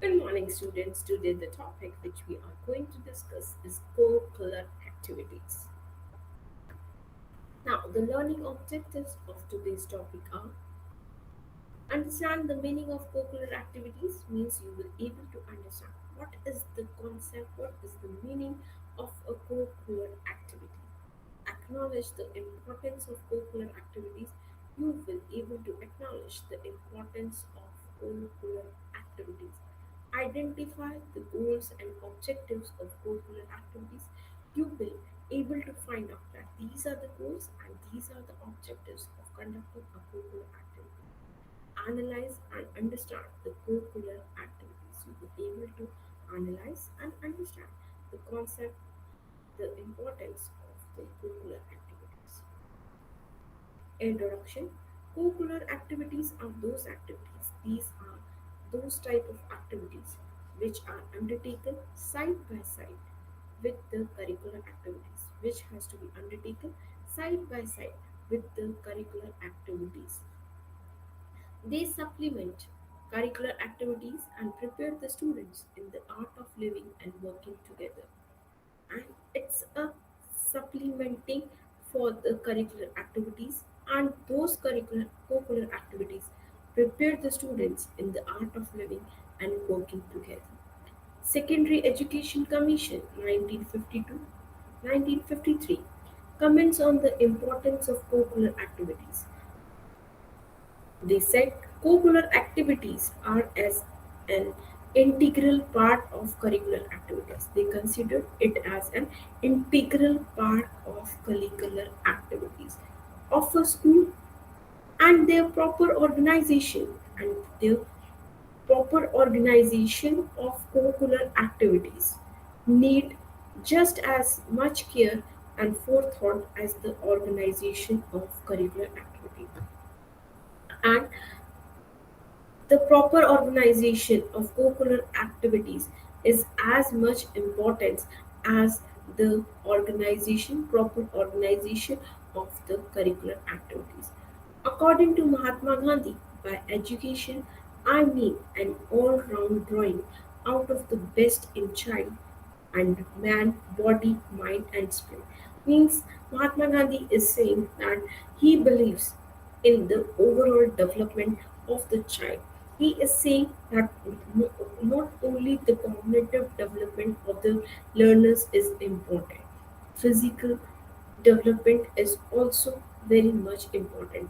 Good morning, students. Today, the topic which we are going to discuss is co-curricular activities. Now, the learning objectives of today's topic are understand the meaning of co-curricular activities means you will able to understand what is the concept, what is the meaning of a co-curricular activity. Acknowledge the importance of co-curricular activities. You will able to acknowledge the importance of co-curricular activities. Identify the goals and objectives of co-curricular activities. You will able to find out that these are the goals and these are the objectives of conducting a co-curricular activity. Analyze and understand the co-curricular activities. You will be able to analyze and understand the concept, the importance of the co-curricular activities. Introduction. Co-curricular activities are those activities. These are those type of activities which are undertaken side by side with the curricular activities, which has to be undertaken side by side with the curricular activities. They supplement curricular activities and prepare the students in the art of living and working together. And it's a supplementing for the curricular activities, and those curricular co-curricular activities prepare the students in the art of living and working together. Secondary Education Commission 1952 1953 comments on the importance of co-curricular activities. They said co-curricular activities are as an integral part of curricular activities. They considered it as an integral part of curricular activities of a school, and their proper organization and their proper organization of co-curricular activities need just as much care and forethought as the organization of curricular activity. And the proper organization of co-curricular activities is as much important as the proper organization of the curricular activities. According to Mahatma Gandhi, by education, I mean an all-round drawing out of the best in child and man, body, mind, and spirit. Means Mahatma Gandhi is saying that he believes in the overall development of the child. He is saying that not only the cognitive development of the learners is important, physical development is also very much important.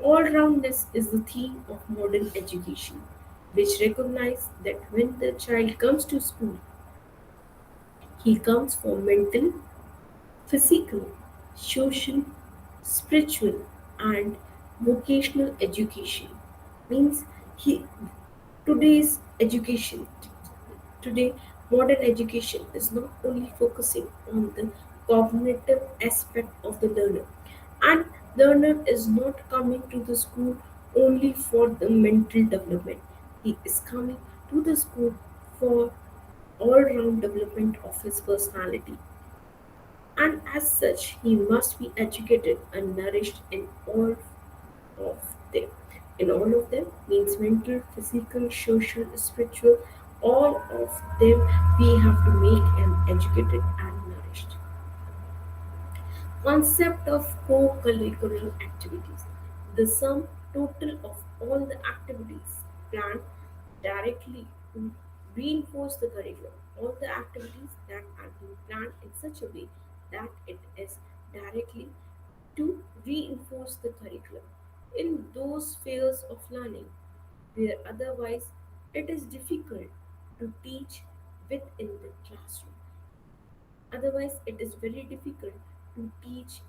All roundness is the theme of modern education, which recognizes that when the child comes to school, he comes for mental, physical, social, spiritual, and vocational education. Means he today's education today modern education is not only focusing on the cognitive aspect of the learner, and learner is not coming to the school only for the mental development. He is coming to the school for all round development of his personality, and as such he must be educated and nourished in all of them. In all of them means mental, physical, social, spiritual, all of them we have to make him educated and nourished. Concept of co-curricular activities. The sum total of all the activities planned directly to reinforce the curriculum. All the activities that are being planned in such a way that it is directly to reinforce the curriculum in those spheres of learning where otherwise it is difficult to teach within the classroom. Otherwise, it is very difficult to teach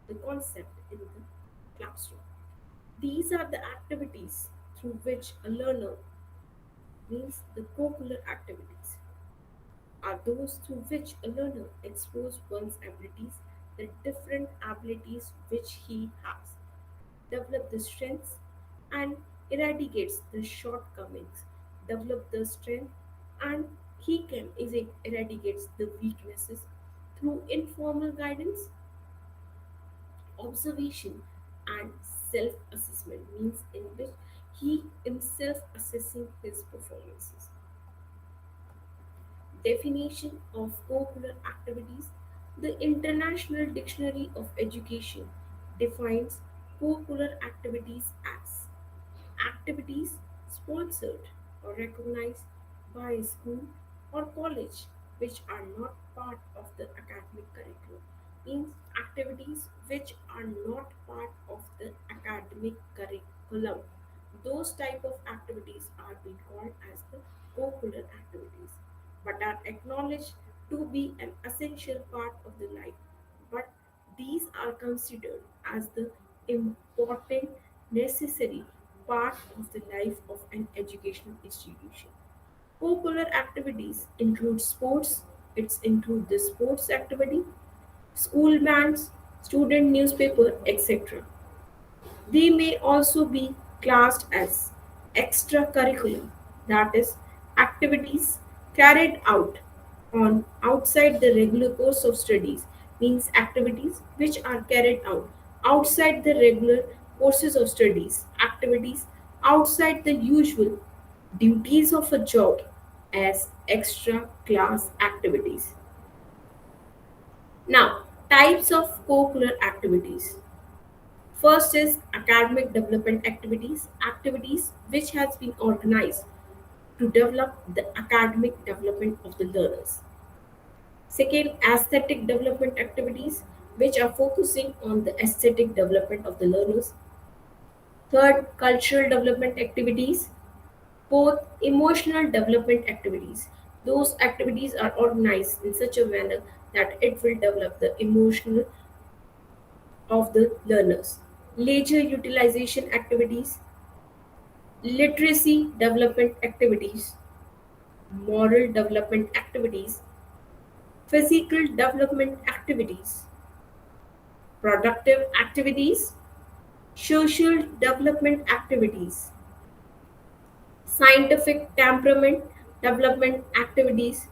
the concept in the classroom. These are the activities through which a learner means the co-curricular activities are those through which a learner explores one's abilities, the different abilities which he has, develop the strengths and eradicates the shortcomings, develop the strength and he can eradicates the weaknesses through informal guidance, observation and self-assessment means in which he himself assessing his performances. Definition of co-curricular activities. The International Dictionary of Education defines co-curricular activities as activities sponsored or recognized by a school or college which are not part of the academic curriculum. Means activities which are not part of the academic curriculum. Those type of activities are being called as the co-curricular activities, but are acknowledged to be an essential part of the life. But these are considered as the important, necessary part of the life of an educational institution. Co-curricular activities include sports, it's include the sports activity, school bands, student newspaper, etc. They may also be classed as extracurricular, that is, activities carried out on outside the regular course of studies, means activities which are carried out outside the regular courses of studies, activities outside the usual duties of a job as extra class activities. Now, types of co-curricular activities. First is academic development activities, activities which has been organized to develop the academic development of the learners. Second, aesthetic development activities which are focusing on the aesthetic development of the learners. Third, cultural development activities. Fourth, emotional development activities. Those activities are organized in such a manner that it will develop the emotional of the learners. Leisure utilization activities, literacy development activities, moral development activities, physical development activities, productive activities, social development activities, scientific temperament development activities,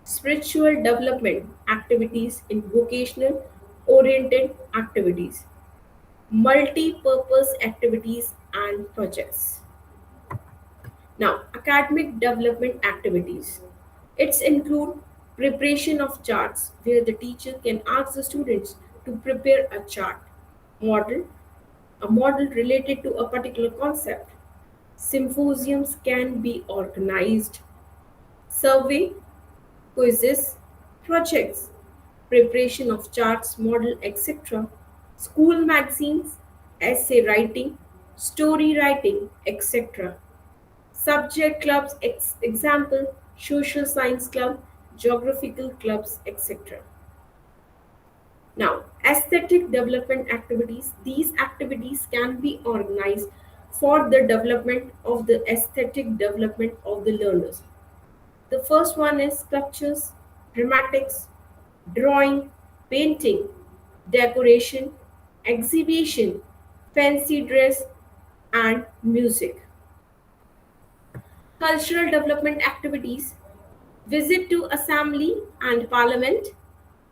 spiritual development activities in vocational oriented activities, multi purpose activities and projects. Now, academic development activities. It's include preparation of charts where the teacher can ask the students to prepare a chart, model, a model related to a particular concept. Symposiums can be organized, survey, quizzes, projects, preparation of charts, model, etc. School magazines, essay writing, story writing, etc. Subject clubs, example, social science club, geographical clubs, etc. Now, aesthetic development activities. These activities can be organized for the development of the aesthetic development of the learners. The first one is sculptures, dramatics, drawing, painting, decoration, exhibition, fancy dress, and music. Cultural development activities, visit to assembly and parliament,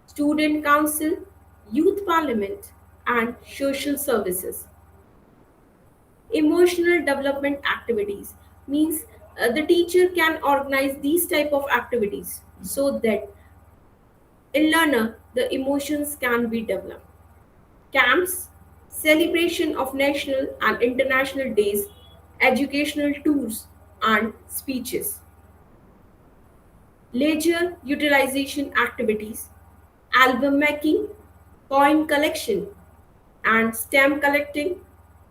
student council, youth parliament, and social services. Emotional development activities means the teacher can organize these type of activities so that in learner the emotions can be developed. Camps, celebration of national and international days, educational tours and speeches. Leisure utilization activities, album making, coin collection, and stamp collecting,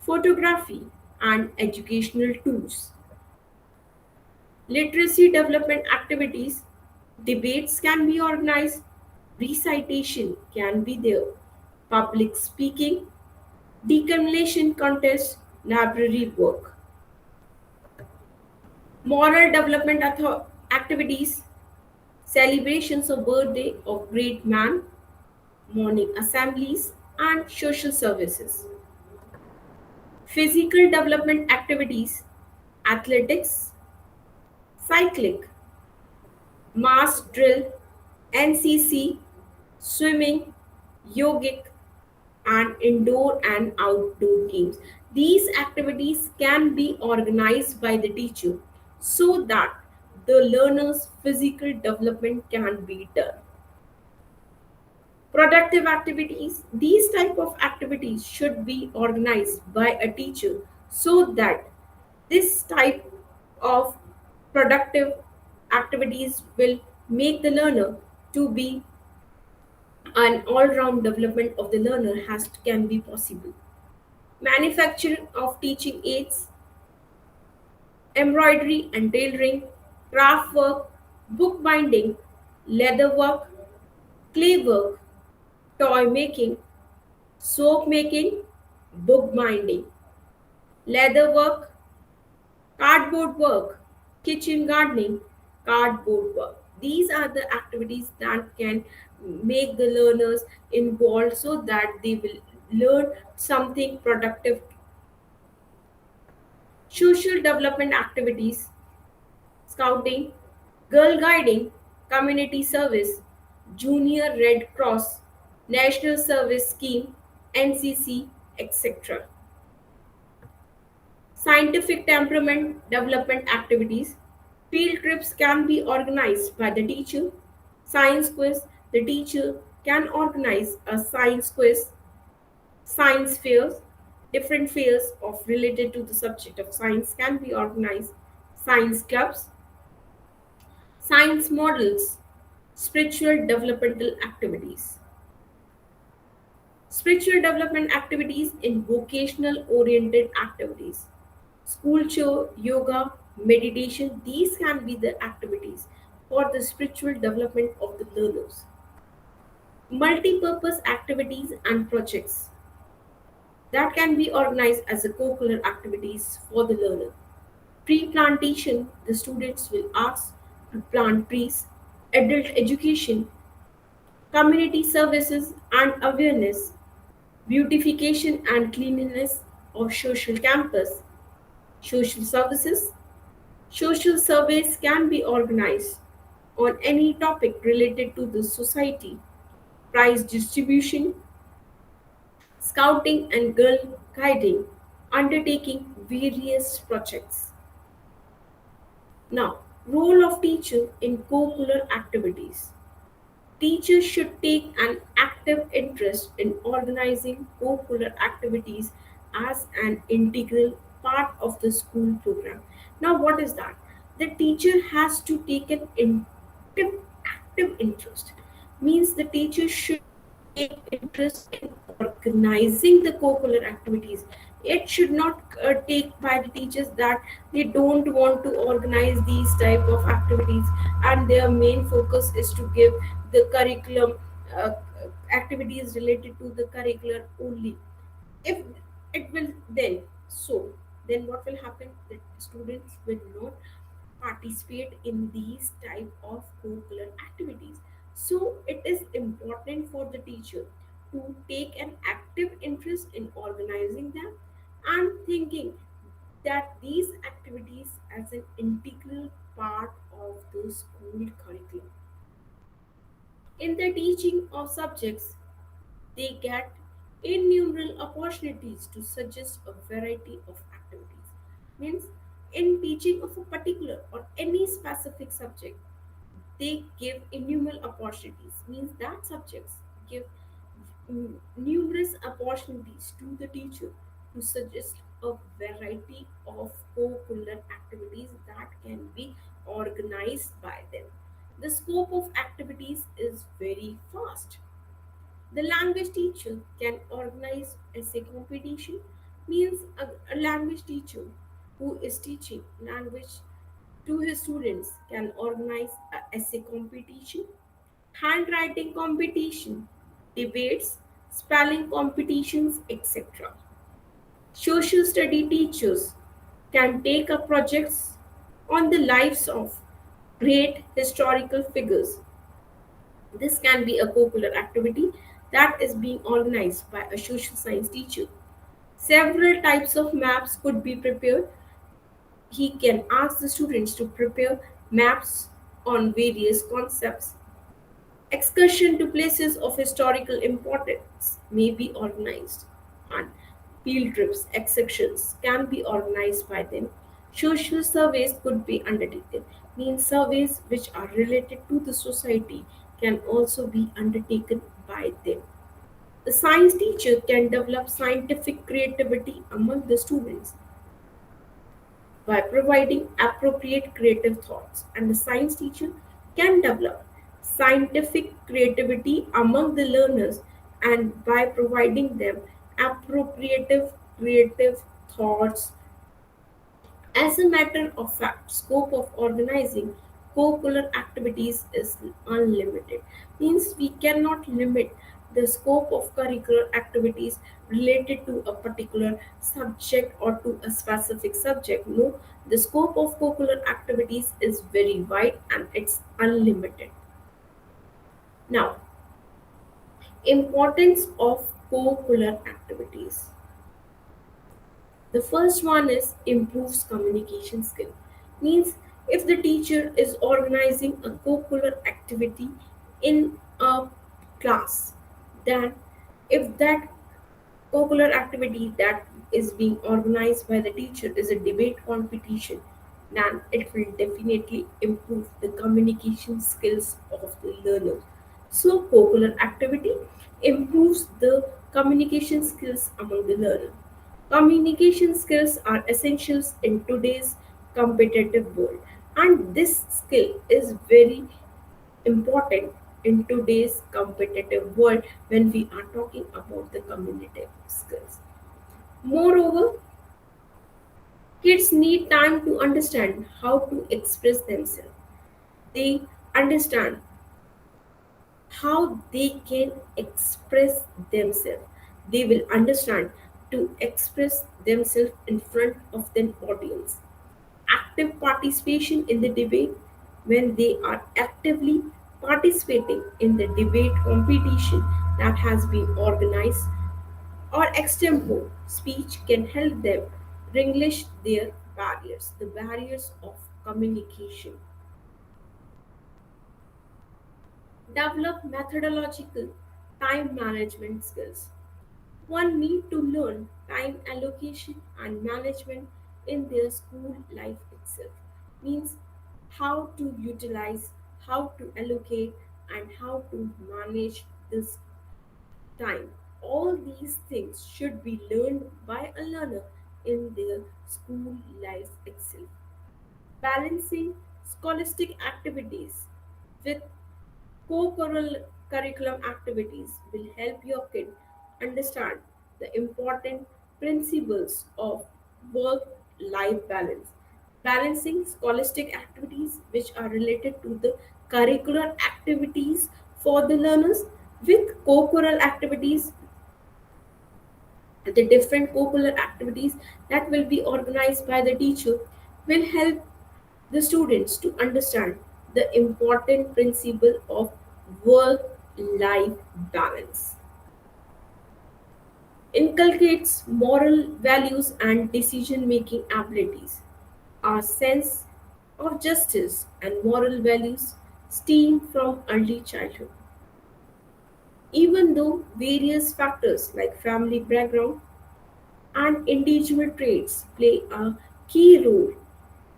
photography, and educational tours. Literacy development activities, debates can be organized, recitation can be there, public speaking, declamation contest, library work. Moral development activities, celebrations of birthday of great man, morning assemblies, and social services. Physical development activities, athletics, cycling, mass drill, NCC, swimming, yogic, and indoor and outdoor games. These activities can be organized by the teacher so that the learner's physical development can be done. Productive activities. These type of activities should be organized by a teacher so that this type of productive activities will make the learner to be an all-round development of the learner has can be possible. Manufacturing of teaching aids, embroidery and tailoring, craft work, bookbinding, leather work, clay work, toy making, soap making, bookbinding, leather work, cardboard work, kitchen gardening, cardboard work. These are the activities that can make the learners involved so that they will learn something productive. Social development activities, scouting, girl guiding, community service, junior Red Cross, National Service Scheme, NCC, etc. Scientific temperament development activities. Field trips can be organized by the teacher. Science quiz. The teacher can organize a science quiz, science fairs, different fairs of related to the subject of science can be organized. Science clubs, science models, spiritual developmental activities. Spiritual development activities in vocational oriented activities. School show, yoga, meditation, these can be the activities for the spiritual development of the learners. Multi-purpose activities and projects that can be organized as a co-curricular activities for the learner. Pre-plantation, the students will ask to plant trees. Adult education, community services and awareness, beautification and cleanliness of social campus, social services. Social surveys can be organized on any topic related to the society, prize distribution, scouting and girl guiding, undertaking various projects. Now, role of teacher in co-curricular activities. Teachers should take an active interest in organizing co-curricular activities as an integral part of the school program. Now, what is that? The teacher has to take an active interest. Means the teacher should take interest in organizing the co-curricular activities. It should not take by the teachers that they don't want to organize these type of activities and their main focus is to give the curriculum uh, activities related to the curricular only. If it will then so then what will happen that students will not participate in these type of co-curricular activities. So it is important for the teacher to take an active interest in organizing them and thinking that these activities as an integral part of the school curriculum. In the teaching of subjects, they get innumerable opportunities to suggest a variety of activities. Means in teaching of a particular or any specific subject, they give innumerable opportunities. Means that subjects give numerous opportunities to the teacher to suggest a variety of co-curricular activities that can be organized by them. The scope of activities is very vast. The language teacher can organize essay competition, means a language teacher who is teaching language to his students can organize a essay competition, handwriting competition, debates, spelling competitions, etc. Social study teachers can take up projects on the lives of great historical figures. This can be a co-curricular activity that is being organized by a social science teacher. Several types of maps could be prepared. He can ask the students to prepare maps on various concepts. Excursion to places of historical importance may be organized. And field trips, excursions can be organized by them. Social surveys could be undertaken. Means surveys which are related to the society can also be undertaken by them. The science teacher can develop scientific creativity among the students by providing appropriate creative thoughts, and the science teacher can develop scientific creativity among the learners and by providing them appropriate creative thoughts. As a matter of fact, scope of organizing co-curricular activities is unlimited. Means we cannot limit the scope of curricular activities related to a particular subject or to a specific subject. No, the scope of co-curricular activities is very wide and it's unlimited. Now, importance of co-curricular activities. The first one is improves communication skill. Means if the teacher is organizing a co-curricular activity in a class, then if that co-curricular activity that is being organized by the teacher is a debate competition, then it will definitely improve the communication skills of the learner. So co-curricular activity improves the communication skills among the learner. Communication skills are essentials in today's competitive world, and this skill is very important in today's competitive world when we are talking about the communicative skills. Moreover, kids need time to understand how to express themselves. They understand how they can express themselves. They will understand to express themselves in front of an audience. Active participation in the debate, when they are actively participating in the debate competition that has been organized, or extempo speech can help them relinquish their barriers, the barriers of communication. Develop methodological time management skills. One need to learn time allocation and management in their school life itself. Means how to utilize, how to allocate, and how to manage this time. All these things should be learned by a learner in their school life itself. Balancing scholastic activities with co-curriculum activities will help your kid understand the important principles of work-life balance. Balancing scholastic activities which are related to the curricular activities for the learners with co-curricular activities, the different co-curricular activities that will be organized by the teacher will help the students to understand the important principle of work life balance. Inculcates moral values and decision making abilities. Our sense of justice and moral values stem from early childhood. Even though various factors like family background and individual traits play a key role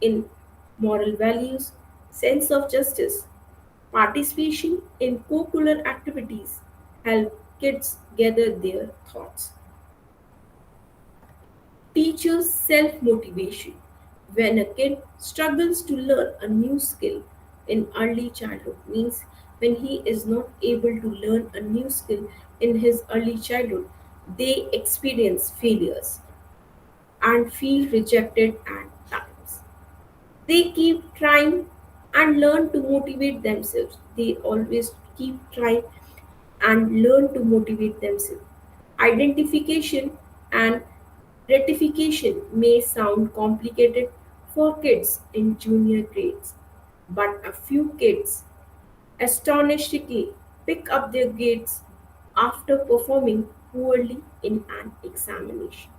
in moral values, sense of justice, participation in co-curricular activities help kids gather their thoughts. Teachers' self-motivation. When a kid struggles to learn a new skill in early childhood, means when he is not able to learn a new skill in his early childhood, they experience failures and feel rejected at times. They keep trying and learn to motivate themselves. They always keep trying and learn to motivate themselves. Identification and rectification may sound complicated for kids in junior grades, but a few kids astonishingly pick up their grades after performing poorly in an examination.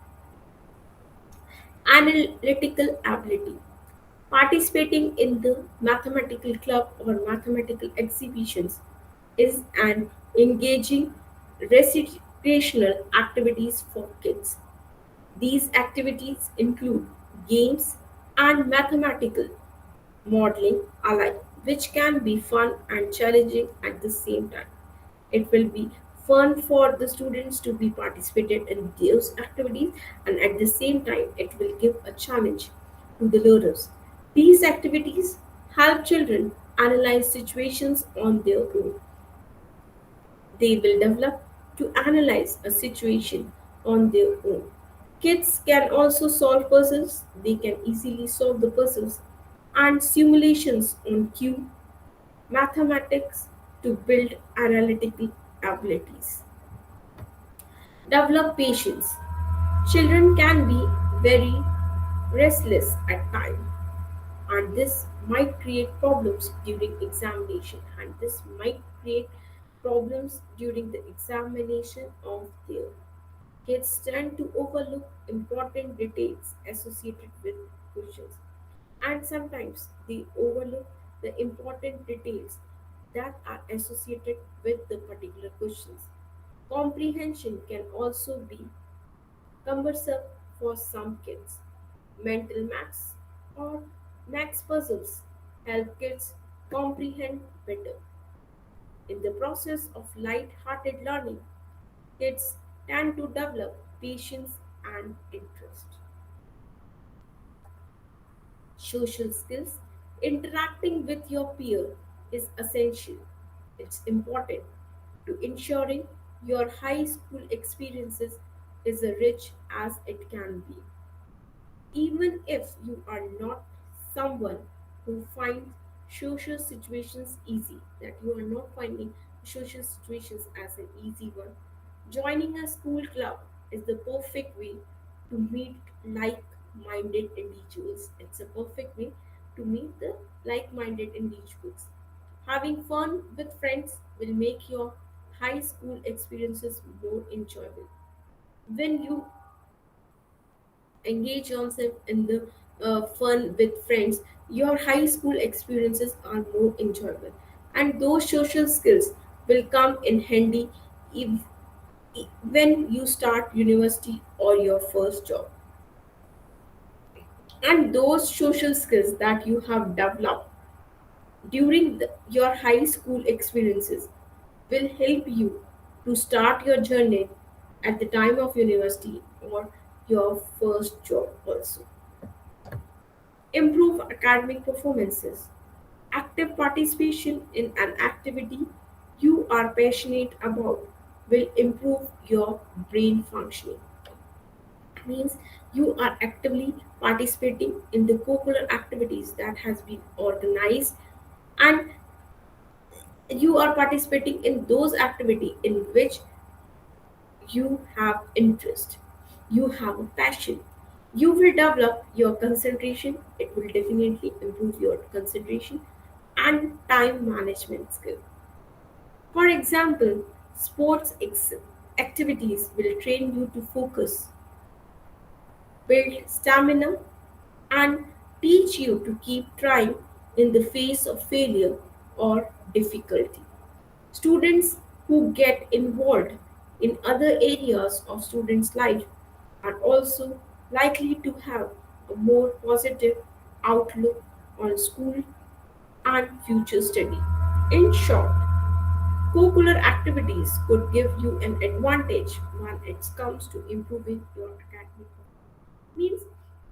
Analytical ability. Participating in the mathematical club or mathematical exhibitions is an engaging recreational activities for kids. These activities include games and mathematical modeling alike, which can be fun and challenging at the same time. It will be fun for the students to be participated in those activities, and at the same time it will give a challenge to the learners. These activities help children analyze situations on their own. They will develop to analyze a situation on their own. Kids can also solve puzzles, they can easily solve the puzzles and simulations on cue, mathematics to build analytical abilities. Develop patience. Children can be very restless at times, and this might create problems during examination, and this might create problems during the examination of their kids tend to overlook important details associated with questions, and sometimes they overlook the important details that are associated with the particular questions. Comprehension can also be cumbersome for some kids. Mental maths or maths puzzles help kids comprehend better. In the process of light-hearted learning, kids tend to develop patience and interest. Social skills, interacting with your peer is essential. It's important to ensuring your high school experiences is as rich as it can be. Even if you are not someone who finds social situations easy, that you are not finding social situations as an easy one, joining a school club is the perfect way to meet like minded individuals. It's a perfect way to meet the like minded individuals. Having fun with friends will make your high school experiences more enjoyable. When you engage yourself in the fun with friends, your high school experiences are more enjoyable. And those social skills will come in handy if, when you start university or your first job. And those social skills that you have developed during your high school experiences will help you to start your journey at the time of university or your first job also. Improve academic performances. Active participation in an activity you are passionate about will improve your brain functioning. Means you are actively participating in the co-curricular activities that has been organized, and you are participating in those activity in which you have interest, you have a passion, you will develop your concentration. It will definitely improve your concentration and time management skill. For example, activities will train you to focus, build stamina, and teach you to keep trying in the face of failure or difficulty. Students who get involved in other areas of students' life are also likely to have a more positive outlook on school and future study. In short, co-curricular activities could give you an advantage when it comes to improving your academic performance. Means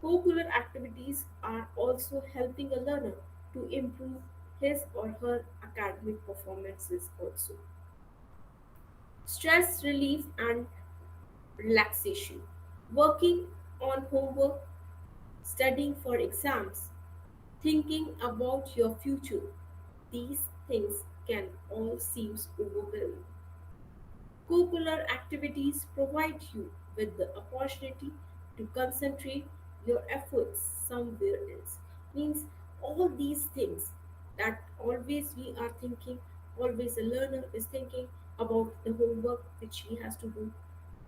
co-curricular activities are also helping a learner to improve his or her academic performances also. Stress relief and relaxation. Working on homework, studying for exams, thinking about your future. These things can all seem overwhelming. Co-curricular activities provide you with the opportunity to concentrate your efforts somewhere else. Means all these things that always we are thinking, always a learner is thinking about the homework which he has to do,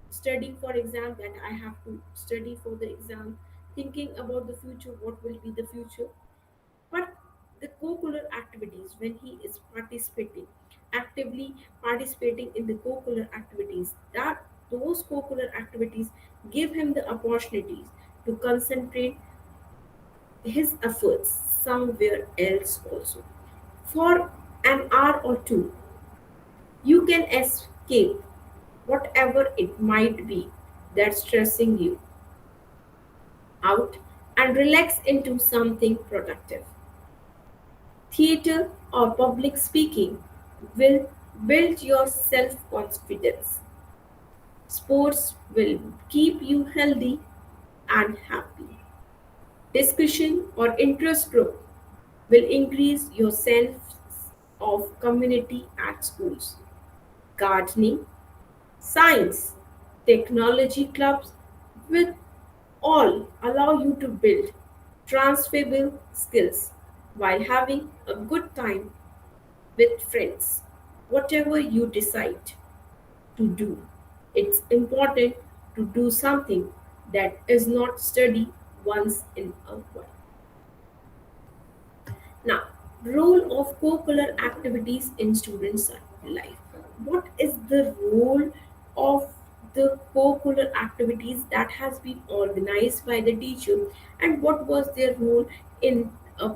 studying for exam that I have to study for the exam, thinking about the future, what will be the future. But the co-curricular activities, when he is participating, actively participating in the co-curricular activities, that those co-curricular activities give him the opportunities to concentrate his efforts somewhere else also. For an hour or two, you can escape whatever it might be that's stressing you out and relax into something productive. Theater or public speaking will build your self confidence. Sports will keep you healthy and happy. Discussion or interest group will increase your sense of community at schools. Gardening, science, technology clubs will all allow you to build transferable skills while having a good time with friends. Whatever you decide to do, it's important to do something that is not study once in a while. Now, role of co-curricular activities in students' life. What is the role of the co-curricular activities that has been organized by the teacher, and what was their role in a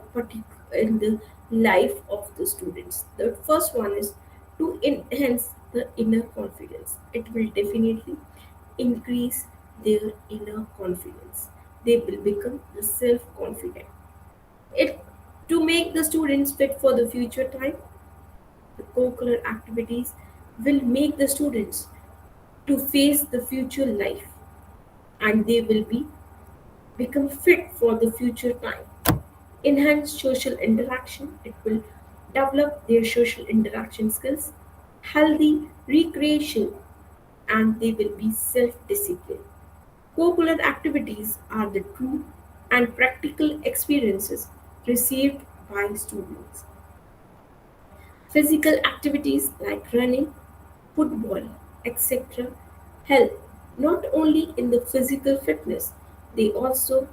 in the life of the students? The first one is to enhance the inner confidence. It will definitely increase their inner confidence. They will become the self-confident. It to make the students fit for the future time, the co-curricular activities will make the students to face the future life, and they will be become fit for the future time. Enhance social interaction. It will develop their social interaction skills, healthy recreation, and they will be self-disciplined. Co-curricular activities are the true and practical experiences received by students. Physical activities like running, football, etc. help not only in the physical fitness, they also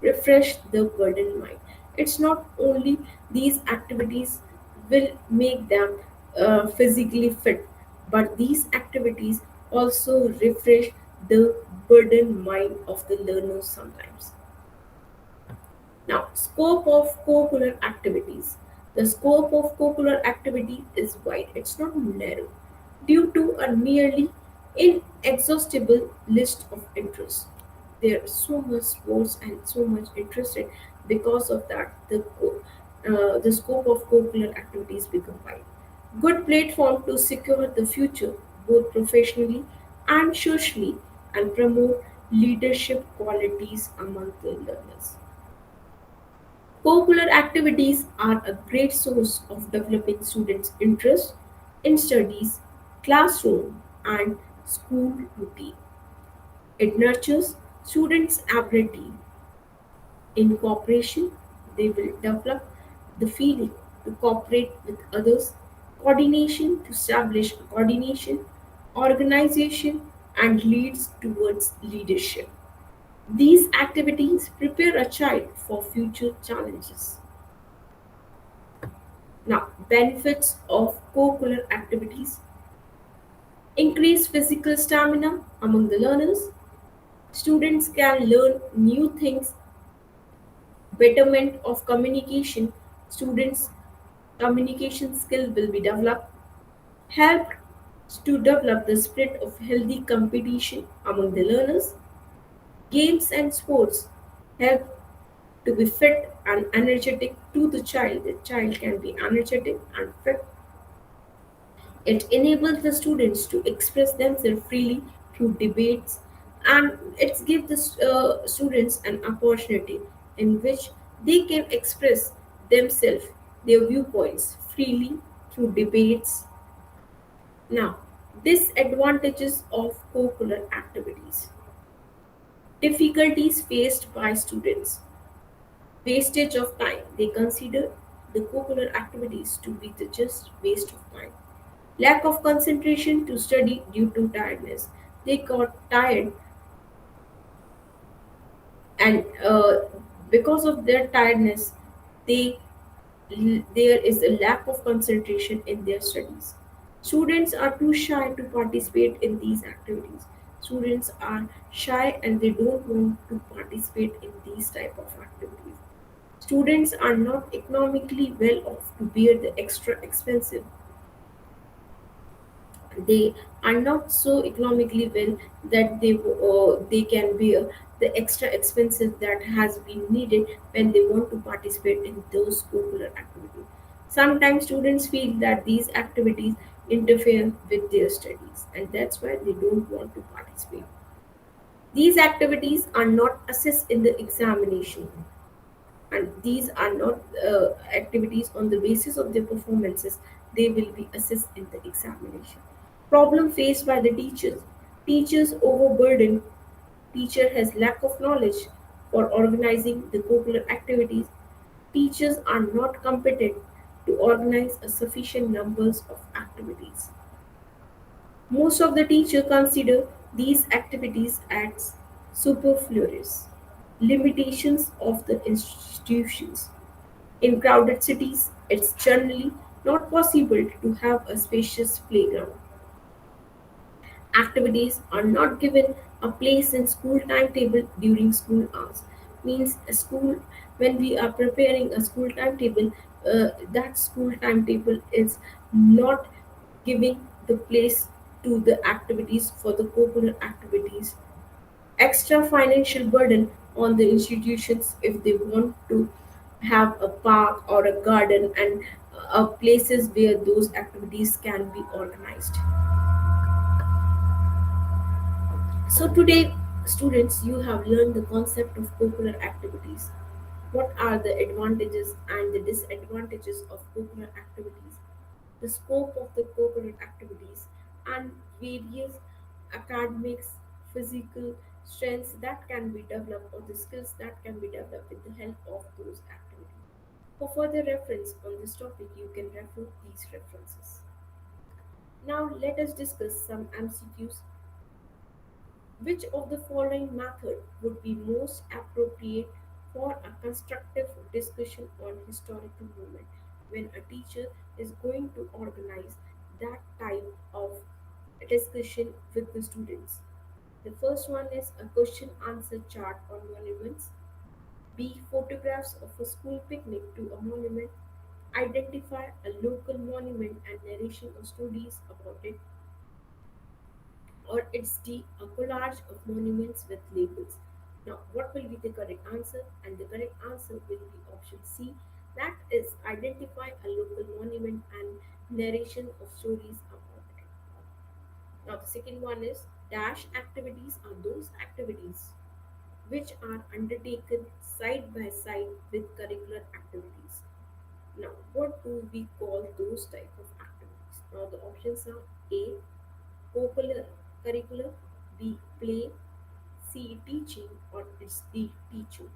refresh the burdened mind. It's not only these activities will make them physically fit, but these activities also refresh the burdened mind of the learners sometimes. Now, scope of co-curricular activities. The scope of co-curricular activity is wide, it's not narrow, due to a nearly inexhaustible list of interests. There are so much sports and so much interested. Because of that, the scope of co-curricular activities become wide. Good platform to secure the future, both professionally and socially, and promote leadership qualities among the learners. Co-curricular activities are a great source of developing students' interest in studies, classroom, and school routine. It nurtures students' ability in cooperation. They will develop the feeling to cooperate with others, coordination to establish coordination, organization, and leads towards leadership. These activities prepare a child for future challenges. Now, benefits of co-curricular activities: increase physical stamina among the learners. Students can learn new things. Betterment of communication. Students' communication skill will be developed. Help to develop the spirit of healthy competition among the learners. Games and sports help to be fit and energetic to the child. The child can be energetic and fit. It enables the students to express themselves freely through debates, and it gives the students an opportunity in which they can express themselves, their viewpoints freely through debates. Now, disadvantages of co-curricular activities. Difficulties faced by students. Wastage of time. They consider the co-curricular activities to be the just waste of time. Lack of concentration to study due to tiredness. They got tired, and because of their tiredness, they there is a lack of concentration in their studies. Students are too shy to participate in these activities. Students are shy and they don't want to participate in these type of activities. Students are not economically well off to bear the extra expensive. They are not so economically well that they can bear the extra expenses that has been needed when they want to participate in those curricular activities. Sometimes students feel that these activities interfere with their studies, and that's why they don't want to participate. These activities are not assessed in the examination, and these are not activities on the basis of their performances. They will be assessed in the examination. Problem faced by the teachers overburden. Teacher has lack of knowledge for organizing the curricular activities. Teachers are not competent to organize a sufficient numbers of activities. Most of the teachers consider these activities as superfluous limitations of the institutions. In crowded cities, it's generally not possible to have a spacious playground. Activities are not given a place in school timetable during school hours. Means a school when we are preparing a school timetable, that school timetable is not giving the place to the activities for the curricular activities. Extra financial burden on the institutions if they want to have a park or a garden and places where those activities can be organized. So today, students, you have learned the concept of curricular activities. What are the advantages and the disadvantages of curricular activities? The scope of the curricular activities and various academics, physical strengths that can be developed or the skills that can be developed with the help of those activities. For further reference on this topic, you can refer these references. Now let us discuss some MCQs. Which of the following method would be most appropriate for a constructive discussion on historical movement when a teacher is going to organize that type of discussion with the students? The first one is a question answer chart on monuments. B. Photographs of a school picnic to a monument. Identify a local monument and narration of stories about it, or it's D, a collage of monuments with labels. Now, what will be the correct answer? And the correct answer will be option C. That is, identify a local monument and narration of stories about it. Now, the second one is dash activities are those activities which are undertaken side by side with curricular activities. Now, what do we call those type of activities? Now, the options are A, co-curricular, B, play, C, teaching, or it's D, teaching.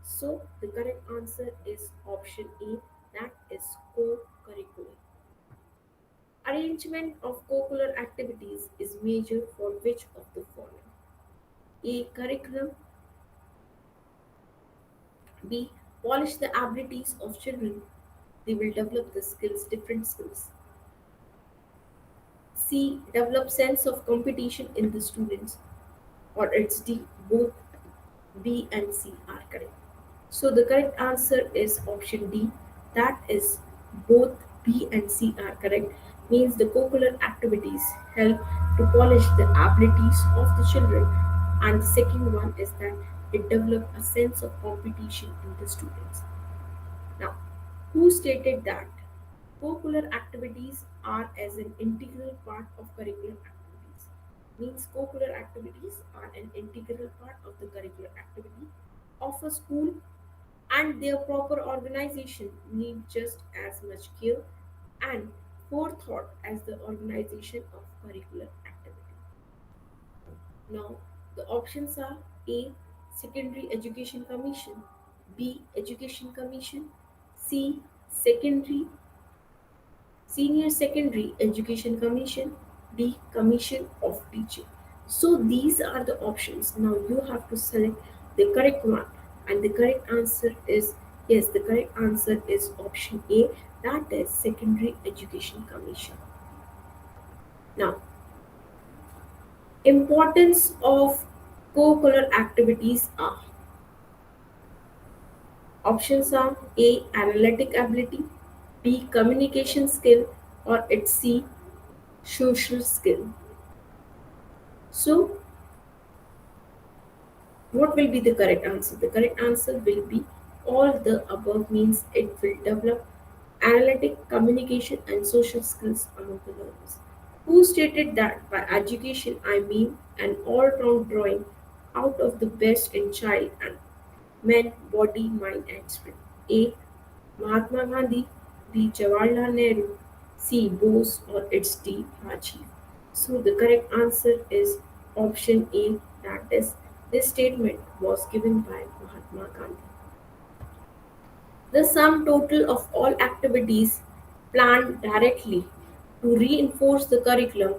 So the correct answer is option A, that is co-curricular. Arrangement of curricular activities is measured for which of the following? A, curriculum. B, polish the abilities of children. They will develop the skills, different skills. C, develop sense of competition in the students. Or it's D, both B and C are correct. So the correct answer is option D. That is both B and C are correct. Means the curricular activities help to polish the abilities of the children. And the second one is that it develop a sense of competition in the students. Now, who stated that curricular activities are as an integral part of curricular activities? Means curricular activities are an integral part of the curricular activity of a school, and their proper organization need just as much care and forethought as the organization of curricular activity. Now, the options are A. Secondary Education Commission, B. Education Commission, C. Secondary Senior Secondary Education Commission, D. Commission of Teaching. So these are the options. Now you have to select the correct one, and the correct answer is yes, the correct answer is option A, that is Secondary Education Commission. Now, Importance of co-curricular activities are: options are A. Analytic ability, B. Communication skill, or it's C. Social skill. So, what will be the correct answer? The correct answer will be all the above, means it will develop analytic, communication, and social skills among the learners. Who stated that by education I mean an all round drawing out of the best in child and men, body, mind, and spirit? A. Mahatma Gandhi, B. Jawaharlal Nehru, C. Bose, or it's D. Rajiv. So the correct answer is option A, that is, this statement was given by Mahatma Gandhi. The sum total of all activities planned directly to reinforce the curriculum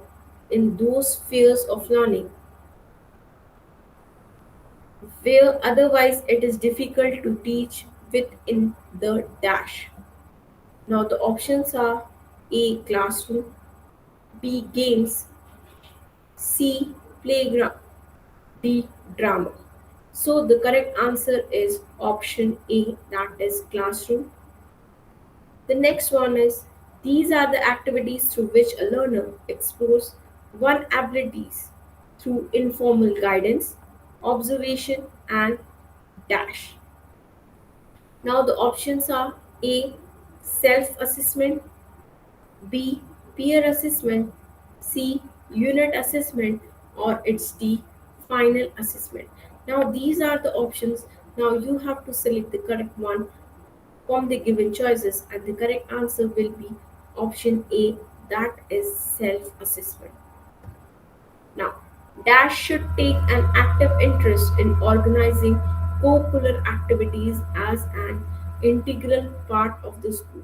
in those spheres of learning where otherwise it is difficult to teach within the dash. Now the options are A. Classroom, B. Games, C. Playground, D. Drama. So the correct answer is option A, that is classroom. The next one is, these are the activities through which a learner explores one abilities through informal guidance, observation, and dash. Now the options are A. Self assessment, B. Peer assessment, C. Unit assessment, or it's D. Final assessment. Now these are the options. Now you have to select the correct one from the given choices, and the correct answer will be option A, that is self assessment. Now, Dash should take an active interest in organizing co-curricular activities as an integral part of the school.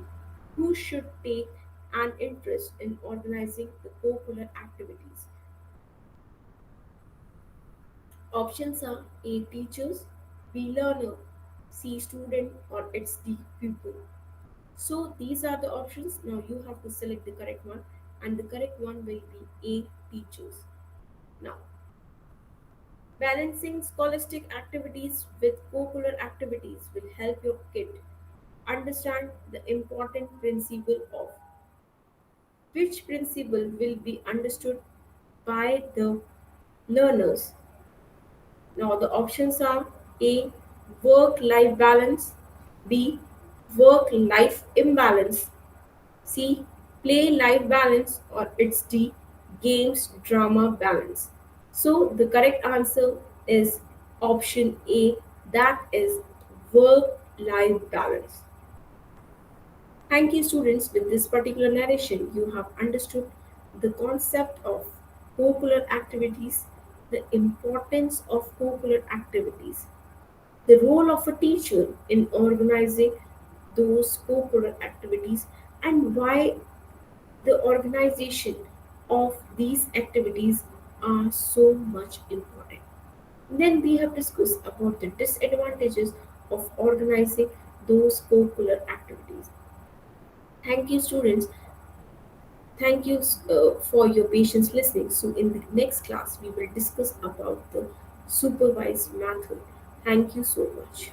Who should take an interest in organizing the co-curricular activities? Options are A, teachers, B, learner, C, student, or it's D, pupil. So these are the options. Now you have to select the correct one, and the correct one will be A, teachers. Now, balancing scholastic activities with co-curricular activities will help your kid understand the important principle of which principle will be understood by the learners. Now the options are A, work-life balance, B, work-life imbalance, C. Play life balance, or it's D. Games drama balance. So the correct answer is option A, that is work life balance. Thank you, students. With this particular narration, you have understood the concept of co-curricular activities, the importance of co-curricular activities, the role of a teacher in organizing those co-curricular activities, and why the organization of these activities are so much important. Then we have discussed about the disadvantages of organizing those co-curricular activities. Thank you, students. Thank you for your patience listening. So in the next class, we will discuss about the supervised method. Thank you so much.